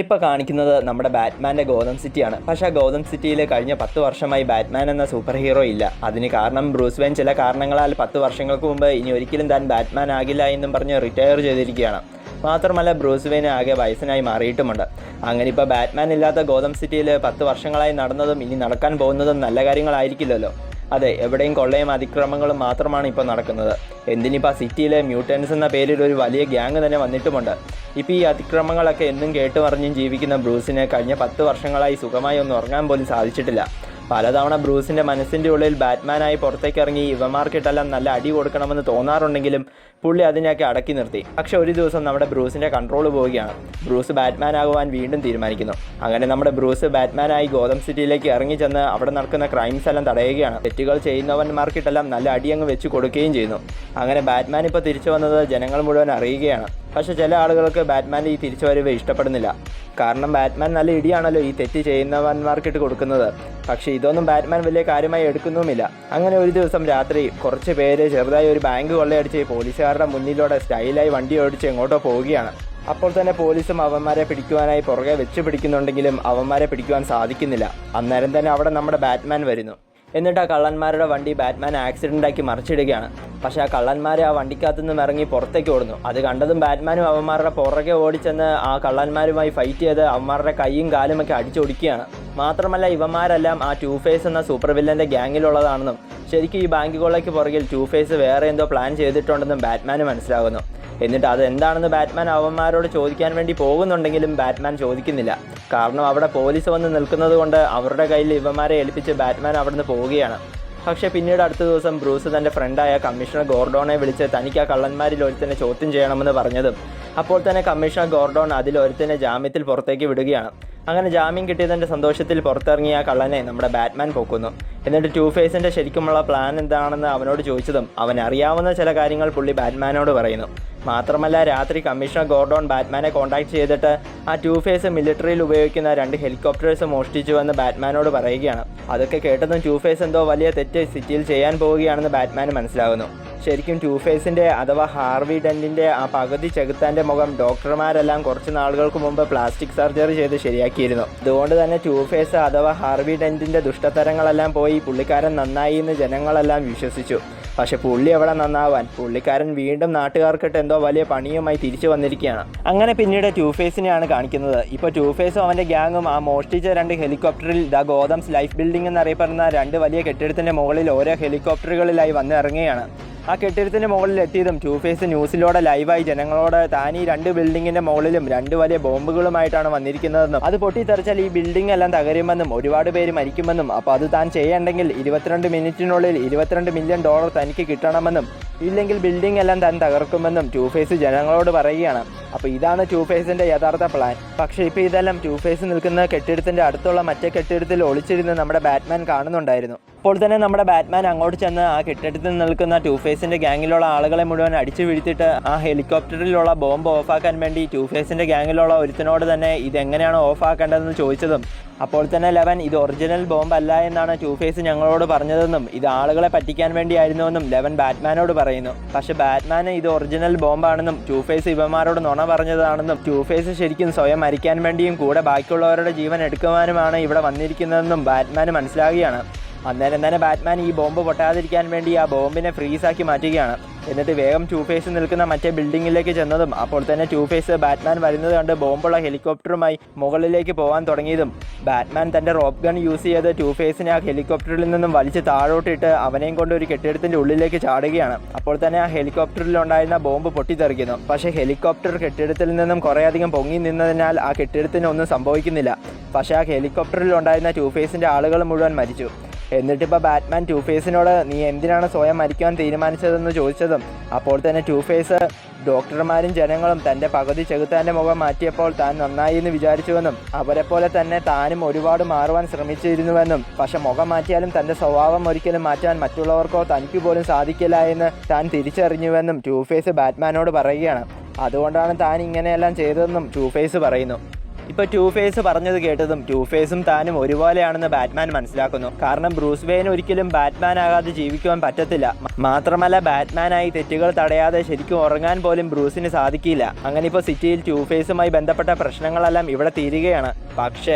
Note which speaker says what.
Speaker 1: ഇപ്പോൾ കാണിക്കുന്നത് നമ്മുടെ ബാറ്റ്മാൻ്റെ ഗോതം സിറ്റിയാണ്. പക്ഷേ ആ ഗോതം സിറ്റിയിൽ കഴിഞ്ഞ 10 വർഷമായി ബാറ്റ്മാൻ എന്ന സൂപ്പർ ഹീറോ ഇല്ല. അതിന് കാരണം ബ്രൂസ് വെയിൻ ചില കാരണങ്ങളാൽ 10 വർഷങ്ങൾക്ക് മുമ്പ് ഇനി ഒരിക്കലും താൻ ബാറ്റ്മാൻ ആകില്ല എന്നും പറഞ്ഞ് റിട്ടയർ ചെയ്തിരിക്കുകയാണ്. മാത്രമല്ല ബ്രൂസ് വെയിൻ ആകെ വയസ്സനായി മാറിയിട്ടുമുണ്ട്. അങ്ങനെ ഇപ്പോൾ ബാറ്റ്മാൻ ഇല്ലാത്ത ഗോതം സിറ്റിയിൽ 10 വർഷങ്ങളായി നടന്നതും ഇനി നടക്കാൻ പോകുന്നതും നല്ല കാര്യങ്ങളായിരിക്കില്ലല്ലോ. അതെ, എവിടെയും കൊള്ളയും അതിക്രമങ്ങളും മാത്രമാണ് ഇപ്പോൾ നടക്കുന്നത്. എന്തിനിപ്പോൾ സിറ്റിയിലെ മ്യൂട്ടൻസ് എന്ന പേരിൽ ഒരു വലിയ ഗ്യാങ് തന്നെ വന്നിട്ടുമുണ്ട്. ഇപ്പോൾ ഈ അതിക്രമങ്ങളൊക്കെ എന്നും കേട്ടുമറിഞ്ഞും ജീവിക്കുന്ന ബ്രൂസിന് കഴിഞ്ഞ 10 വർഷങ്ങളായി സുഖമായി ഒന്ന് ഉറങ്ങാൻ പോലും സാധിച്ചിട്ടില്ല. പലതവണ ബ്രൂസിൻ്റെ മനസ്സിൻ്റെ ഉള്ളിൽ ബാറ്റ്മാനായി പുറത്തേക്കിറങ്ങി ഇവന്മാർക്കിട്ടെല്ലാം നല്ല അടി കൊടുക്കണമെന്ന് തോന്നാറുണ്ടെങ്കിലും പുള്ളി അതിനെയൊക്കെ അടക്കി നിർത്തി. പക്ഷെ ഒരു ദിവസം നമ്മുടെ ബ്രൂസിൻ്റെ കൺട്രോൾ പോവുകയാണ്. ബ്രൂസ് ബാറ്റ്മാൻ ആകുവാൻ വീണ്ടും തീരുമാനിക്കുന്നു. അങ്ങനെ നമ്മുടെ ബ്രൂസ് ബാറ്റ്മാനായി ഗോതം സിറ്റിയിലേക്ക് ഇറങ്ങിച്ചെന്ന് അവിടെ നടക്കുന്ന ക്രൈംസ് എല്ലാം തടയുകയാണ്. തെറ്റുകൾ ചെയ്യുന്നവന്മാർക്കിട്ടെല്ലാം നല്ല അടിയങ്ങ് വെച്ച് കൊടുക്കുകയും ചെയ്യുന്നു. അങ്ങനെ ബാറ്റ്മാൻ ഇപ്പോൾ തിരിച്ചു വന്നത് ജനങ്ങൾ മുഴുവൻ അറിയുകയാണ്. പക്ഷേ ചില ആളുകൾക്ക് ബാറ്റ്മാൻ്റെ ഈ തിരിച്ചുവരവ് ഇഷ്ടപ്പെടുന്നില്ല. കാരണം ബാറ്റ്മാൻ നല്ല ഇടിയാണല്ലോ ഈ തെറ്റ് ചെയ്യുന്നവന്മാർക്കിട്ട് കൊടുക്കുന്നത്. പക്ഷേ ഇതൊന്നും ബാറ്റ്മാൻ വലിയ കാര്യമായി എടുക്കുന്നുമില്ല. അങ്ങനെ ഒരു ദിവസം രാത്രി കുറച്ച് പേര് ചെറുതായി ഒരു ബാങ്ക് കൊള്ളയടിച്ച് പോലീസുകാരുടെ മുന്നിലൂടെ സ്റ്റൈലായി വണ്ടി ഓടിച്ച് എങ്ങോട്ടോ പോവുകയാണ്. അപ്പോൾ തന്നെ പോലീസും അവന്മാരെ പിടിക്കുവാനായി പുറകെ വെച്ച് പിടിക്കുന്നുണ്ടെങ്കിലും അവന്മാരെ പിടിക്കുവാൻ സാധിക്കുന്നില്ല. അന്നേരം തന്നെ അവിടെ നമ്മുടെ ബാറ്റ്മാൻ വരുന്നു. എന്നിട്ട് ആ കള്ളന്മാരുടെ വണ്ടി ബാറ്റ്മാൻ ആക്സിഡൻ്റാക്കി മറിച്ചിടുകയാണ്. പക്ഷേ ആ കള്ളന്മാരെ ആ വണ്ടിക്കകത്തു നിന്നും ഇറങ്ങി പുറത്തേക്ക് ഓടുന്നു. അത് കണ്ടതും ബാറ്റ്മാനും അവന്മാരുടെ പുറകെ ഓടിച്ചെന്ന് ആ കള്ളന്മാരുമായി ഫൈറ്റ് ചെയ്ത് അവന്മാരുടെ കൈയും കാലുമൊക്കെ അടിച്ചൊടിക്കുകയാണ്. മാത്രമല്ല ഇവന്മാരെല്ലാം ആ ടൂ ഫേസ് എന്ന സൂപ്പർ വില്ലൻ്റെ ഗ്യാങ്ങിലുള്ളതാണെന്നും ശരിക്കും ഈ ബാങ്ക് കൊള്ളയ്ക്ക് പുറകിൽ ടൂ ഫേസ് വേറെ എന്തോ പ്ലാൻ ചെയ്തിട്ടുണ്ടെന്നും ബാറ്റ്മാന് മനസ്സിലാകുന്നു. എന്നിട്ട് അതെന്താണെന്ന് ബാറ്റ്മാൻ അവന്മാരോട് ചോദിക്കാൻ വേണ്ടി പോകുന്നുണ്ടെങ്കിലും ബാറ്റ്മാൻ ചോദിക്കുന്നില്ല. കാരണം അവിടെ പോലീസ് വന്ന് നിൽക്കുന്നത് കൊണ്ട് അവരുടെ കയ്യിൽ ഇവന്മാരെ ഏൽപ്പിച്ച് ബാറ്റ്മാൻ അവിടുന്ന് പോവുകയാണ്. പക്ഷേ പിന്നീട് അടുത്ത ദിവസം ബ്രൂസ് തൻ്റെ ഫ്രണ്ടായ കമ്മീഷണർ ഗോർഡോണെ വിളിച്ച് തനിക്ക് ആ കള്ളന്മാരിൽ ഒരുത്തനെ ചോദ്യം ചെയ്യണമെന്ന് പറഞ്ഞതും അപ്പോൾ തന്നെ കമ്മീഷണർ ഗോർഡോൺ അതിലൊരുത്തനെ ജാമ്യത്തിൽ പുറത്തേക്ക് വിടുകയാണ്. അങ്ങനെ ജാമ്യം കിട്ടിയതിൻ്റെ സന്തോഷത്തിൽ പുറത്തിറങ്ങിയ ആ കള്ളനെ നമ്മുടെ ബാറ്റ്മാൻ പൊക്കുന്നു. എന്നിട്ട് ടൂ ഫേസിൻ്റെ ശരിക്കുമുള്ള പ്ലാൻ എന്താണെന്ന് അവനോട് ചോദിച്ചതും അവനറിയാവുന്ന ചില കാര്യങ്ങൾ പുള്ളി ബാറ്റ്മാനോട് പറയുന്നു. മാത്രമല്ല രാത്രി കമ്മീഷണർ ഗോർഡോൺ ബാറ്റ്മാനെ കോൺടാക്ട് ചെയ്തിട്ട് ആ ടൂ ഫേസ് മിലിറ്ററിയിൽ ഉപയോഗിക്കുന്ന 2 ഹെലികോപ്റ്റേഴ്സ് മോഷ്ടിച്ചുവെന്ന് ബാറ്റ്മാനോട് പറയുകയാണ്. അതൊക്കെ കേട്ടതും ടൂ ഫേസ് എന്തോ വലിയ തെറ്റ് സിറ്റിയിൽ ചെയ്യാൻ പോവുകയാണെന്ന് ബാറ്റ്മാന് മനസ്സിലാകുന്നു. ശരിക്കും ടൂ ഫേസിൻ്റെ അഥവാ ഹാർവി ഡെൻറ്റിൻ്റെ ആ പകുതി ചെകുത്താൻ്റെ മുഖം ഡോക്ടർമാരെല്ലാം കുറച്ച് നാളുകൾക്ക് മുമ്പ് പ്ലാസ്റ്റിക് സർജറി ചെയ്ത് ശരിയാക്കിയിരുന്നു. അതുകൊണ്ട് തന്നെ ടൂ ഫേസ് അഥവാ ഹാർവി ഡെൻറ്റിൻ്റെ ദുഷ്ടതരങ്ങളെല്ലാം പോയി പുള്ളിക്കാരൻ നന്നായി എന്ന് ജനങ്ങളെല്ലാം വിശ്വസിച്ചു. പക്ഷെ പുള്ളി എവിടെ നന്നാവാൻ, പുള്ളിക്കാരൻ വീണ്ടും നാട്ടുകാർക്കിട്ട് എന്തോ വലിയ പണിയുമായി തിരിച്ചു വന്നിരിക്കുകയാണ്. അങ്ങനെ പിന്നീട് ടൂ ഫേസിനെയാണ് കാണിക്കുന്നത്. ഇപ്പോൾ ടൂ ഫേസും അവൻ്റെ ഗ്യാങ്ങും ആ മോഷ്ടിച്ച 2 ഹെലികോപ്റ്ററിൽ ദ ഗോതംസ് ലൈഫ് ബിൽഡിംഗ് എന്നറിയപ്പെടുന്ന 2 വലിയ കെട്ടിടത്തിൻ്റെ മുകളിൽ ഓരോ ഹെലികോപ്റ്ററുകളിലായി വന്ന് ഇറങ്ങുകയാണ്. ആ കെട്ടിടത്തിൻ്റെ മുകളിൽ എത്തിയതും ടൂ ഫേസ് ന്യൂസിലൂടെ ലൈവായി ജനങ്ങളോട് താൻ ഈ 2 ബിൽഡിങ്ങിൻ്റെ മുകളിലും 2 വലിയ ബോംബുകളുമായിട്ടാണ് വന്നിരിക്കുന്നതെന്നും അത് പൊട്ടിത്തെറിച്ചാൽ ഈ ബിൽഡിംഗ് എല്ലാം തകരുമെന്നും ഒരുപാട് പേര് മരിക്കുമെന്നും അപ്പോൾ അത് താൻ ചെയ്യണ്ടെങ്കിൽ 22 മിനിറ്റിനുള്ളിൽ $22 മില്യൺ തനിക്ക് കിട്ടണമെന്നും ഇല്ലെങ്കിൽ ബിൽഡിംഗ് എല്ലാം താൻ തകർക്കുമെന്നും ടൂ ഫേസ് ജനങ്ങളോട് പറയുകയാണ്. അപ്പോൾ ഇതാണ് ടൂ ഫേസിൻ്റെ യഥാർത്ഥ പ്ലാൻ. പക്ഷേ ഇപ്പോൾ ഇതെല്ലാം ടൂ ഫേസ് നിൽക്കുന്ന കെട്ടിടത്തിൻ്റെ അടുത്തുള്ള മറ്റേ കെട്ടിടത്തിൽ ഒളിച്ചിരുന്ന് നമ്മുടെ ബാറ്റ്മാൻ കാണുന്നുണ്ടായിരുന്നു. അപ്പോൾ തന്നെ നമ്മുടെ ബാറ്റ്മാൻ അങ്ങോട്ട് ചെന്ന് ആ കെട്ടിടത്തിൽ നിൽക്കുന്ന ടൂ ഫേസിൻ്റെ ഗ്യാങ്ങിലുള്ള ആളുകളെ മുഴുവൻ അടിച്ചു വീഴ്ത്തിയിട്ട് ആ ഹെലികോപ്റ്ററിലുള്ള ബോംബ് ഓഫാക്കാൻ വേണ്ടി ടൂ ഫേസിൻ്റെ ഗ്യാങ്ങിലുള്ള ഒരുത്തനോട് തന്നെ ഇതെങ്ങനെയാണ് ഓഫാക്കേണ്ടതെന്ന് ചോദിച്ചതും അപ്പോൾ തന്നെ ലെവൻ ഇത് ഒറിജിനൽ ബോംബ് അല്ല എന്നാണ് ടൂ ഫേസ് ഞങ്ങളോട് പറഞ്ഞതെന്നും ഇത് ആളുകളെ പറ്റിക്കാൻ വേണ്ടിയായിരുന്നുവെന്നും ലെവൻ ബാറ്റ്മാനോട് പറയുന്നു. പക്ഷേ ബാറ്റ്മാന് ഇത് ഒറിജിനൽ ബോംബാണെന്നും ടൂ ഫേസ് ഇവന്മാരോട് നുണ പറഞ്ഞതാണെന്നും ടൂ ഫേസ് ശരിക്കും സ്വയം മരിക്കാൻ വേണ്ടിയും കൂടെ ബാക്കിയുള്ളവരുടെ ജീവൻ എടുക്കുവാനുമാണ് ഇവിടെ വന്നിരിക്കുന്നതെന്നും ബാറ്റ്മാന് മനസ്സിലാകുകയാണ്. അന്നേരം തന്നെ ബാറ്റ്മാൻ ഈ ബോംബ് പൊട്ടാതിരിക്കാൻ വേണ്ടി ആ ബോംബിനെ ഫ്രീസാക്കി മാറ്റുകയാണ്. എന്നിട്ട് വേഗം ടൂ ഫേസ് നിൽക്കുന്ന മറ്റേ ബിൽഡിങ്ങിലേക്ക് ചെന്നതും അപ്പോൾ തന്നെ ടൂ ഫേസ് ബാറ്റ്മാൻ വരുന്നത് കണ്ട് ബോംബുള്ള ഹെലികോപ്റ്ററുമായി മുകളിലേക്ക് പോകാൻ തുടങ്ങിയതും ബാറ്റ്മാൻ തൻ്റെ റോപ്പ് ഗൺ യൂസ് ചെയ്ത് ടൂ ഫേസിനെ ആ ഹെലികോപ്റ്ററിൽ നിന്നും വലിച്ച് താഴോട്ടിട്ട് അവനെയും കൊണ്ട് ഒരു കെട്ടിടത്തിൻ്റെ ഉള്ളിലേക്ക് ചാടുകയാണ്. അപ്പോൾ തന്നെ ആ ഹെലികോപ്റ്ററിലുണ്ടായിരുന്ന ബോംബ് പൊട്ടിത്തെറിക്കുന്നു. പക്ഷേ ഹെലികോപ്റ്റർ കെട്ടിടത്തിൽ നിന്നും കുറേയധികം പൊങ്ങി നിന്നതിനാൽ ആ കെട്ടിടത്തിന് ഒന്നും സംഭവിക്കുന്നില്ല. പക്ഷേ ആ ഹെലികോപ്റ്ററിൽ ഉണ്ടായിരുന്ന ടൂ ഫേസിൻ്റെ ആളുകൾ മുഴുവൻ മരിച്ചു. എന്നിട്ടിപ്പോൾ ബാറ്റ്മാൻ ടൂ ഫേസിനോട് നീ എന്തിനാണ് സ്വയം മരിക്കാൻ തീരുമാനിച്ചതെന്ന് ചോദിച്ചതും അപ്പോൾ തന്നെ ടൂ ഫേസ് ഡോക്ടർമാരും ജനങ്ങളും തൻ്റെ പകുതി ചെകുത്താൻ്റെ മുഖം മാറ്റിയപ്പോൾ താൻ നന്നായി എന്ന് വിചാരിച്ചുവെന്നും അവരെപ്പോലെ തന്നെ താനും ഒരുപാട് മാറുവാൻ ശ്രമിച്ചിരുന്നുവെന്നും പക്ഷെ മുഖം മാറ്റിയാലും തൻ്റെ സ്വഭാവം ഒരിക്കലും മാറ്റാൻ മറ്റുള്ളവർക്കോ തനിക്ക് പോലും സാധിക്കില്ല എന്ന് താൻ തിരിച്ചറിഞ്ഞുവെന്നും ടൂ ഫേസ് ബാറ്റ്മാനോട് പറയുകയാണ്. അതുകൊണ്ടാണ് താൻ ഇങ്ങനെയെല്ലാം ചെയ്തതെന്നും ടൂ ഫേസ് പറയുന്നു. ഇപ്പോൾ ടൂ ഫേസ് പറഞ്ഞത് കേട്ടതും ടൂ ഫേസും താനും ഒരുപോലെയാണെന്ന് ബാറ്റ്മാൻ മനസ്സിലാക്കുന്നു. കാരണം ബ്രൂസ് വെയിൻ ഒരിക്കലും ബാറ്റ്മാൻ ആകാതെ ജീവിക്കുവാൻ പറ്റത്തില്ല. മാത്രമല്ല ബാറ്റ്മാനായി തെറ്റുകൾ തടയാതെ ശരിക്കും ഉറങ്ങാൻ പോലും ബ്രൂസിന് സാധിക്കില്ല. അങ്ങനെ ഇപ്പോൾ സിറ്റിയിൽ ടൂ ഫേസുമായി ബന്ധപ്പെട്ട പ്രശ്നങ്ങളെല്ലാം ഇവിടെ തീരുകയാണ്. പക്ഷേ